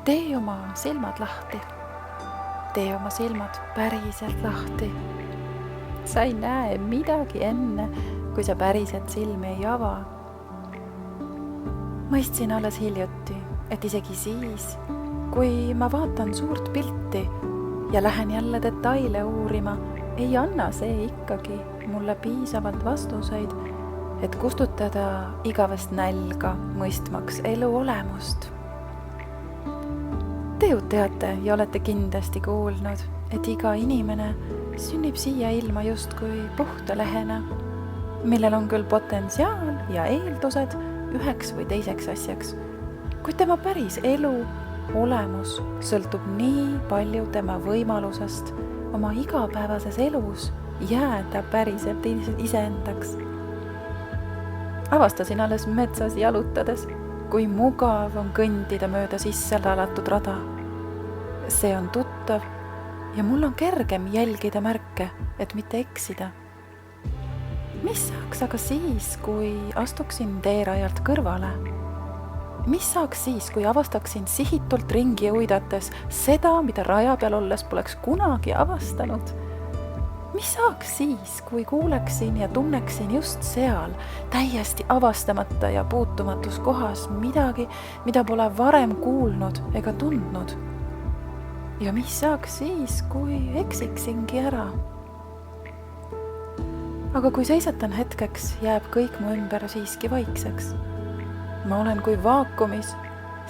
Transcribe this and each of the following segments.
Tee oma silmad lahti. Tee oma silmad päriselt lahti. Sa ei näe midagi enne, kui sa päriselt silmi ei ava. Mõistsin alles hiljuti, et isegi siis, kui ma vaatan suurt pilti ja lähen jälle detaile uurima, ei anna see ikkagi mulle piisavalt vastuseid, et kustutada igavest nälga, mõistmaks elu olemust. Te ju teate ja olete kindlasti kuulnud, et iga inimene sünnib siia ilma justkui puhta lehena, millel on küll potentsiaal ja eeldused üheks või teiseks asjaks, kuid tema päris elu olemus sõltub nii palju tema võimalusest oma igapäevases elus jääda päriselt iseendaks. Avastasin alles metsas jalutades, kui mugav on kõndida mööda sisse lallatud rada. See on tuttav ja mul on kergem jälgida märke, et mitte eksida. Mis saaks aga siis, kui astuksin teerajalt kõrvale? Mis saaks siis, kui avastaksin sihitult ringi uidates seda, mida raja peal olles poleks kunagi avastanud? Mis saaks siis, kui kuuleksin ja tunneksin just seal, täiesti avastamata ja puutumatus kohas midagi, mida pole varem kuulnud ega tundnud? Ja mis saaks siis, kui eksiksingi ära? Aga kui seisatan hetkeks, jääb kõik mu ümber siiski vaikseks. Ma olen kui vaakumis,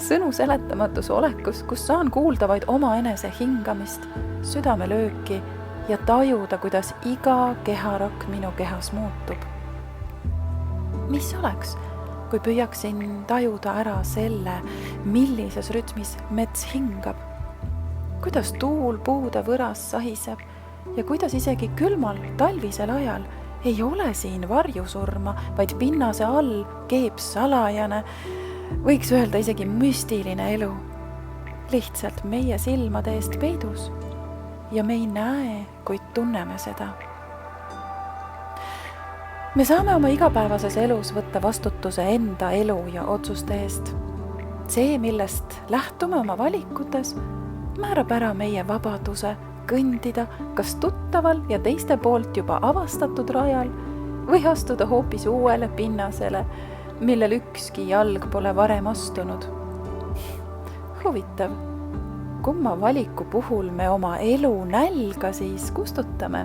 sõnu seletamatus olekus, kus saan kuulda vaid omaenese hingamist, südamelööki ja tajuda, kuidas iga keharakk minu kehas muutub. Mis oleks, kui püüaksin tajuda ära selle, millises rütmis mets hingab? Kuidas tuul puude võras sahiseb ja kuidas isegi külmal talvisel ajal ei ole siin varjusurma, vaid pinnase all keeb salajane, võiks öelda isegi müstiline elu. Lihtsalt meie silmade eest peidus. Ja me ei näe, kuid tunneme seda. Me saame oma igapäevases elus võtta vastutuse enda elu ja otsuste eest. See, millest lähtume oma valikutes, määrab ära meie vabaduse kõndida kas tuttaval ja teiste poolt juba avastatud rajal või astuda hoopis uuele pinnasele, millel ükski jalg pole varem astunud. Huvitav. Kumma valiku puhul me oma elu nälga siis kustutame?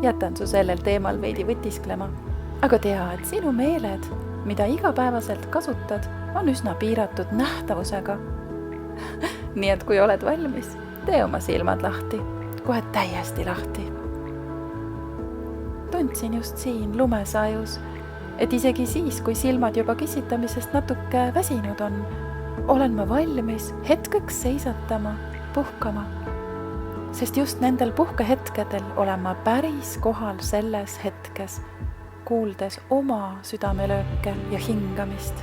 Jätan su sellel teemal veidi võtisklema, aga tea, et sinu meeled, mida igapäevaselt kasutad, on üsna piiratud nähtavusega. Nii et kui oled valmis, tee oma silmad lahti, kohe täiesti lahti. Tundsin just siin lumesajus, et isegi siis, kui silmad juba kissitamisest natuke väsinud on, olen ma valmis hetkeks seisatama, puhkama. Sest just nendel puhkehetkedel olen ma päris kohal selles hetkes, kuuldes oma südamelööke ja hingamist.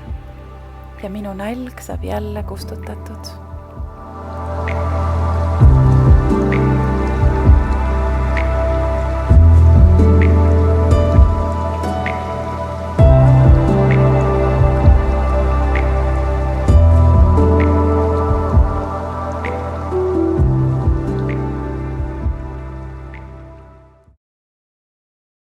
Ja minu nälg saab jälle kustutatud.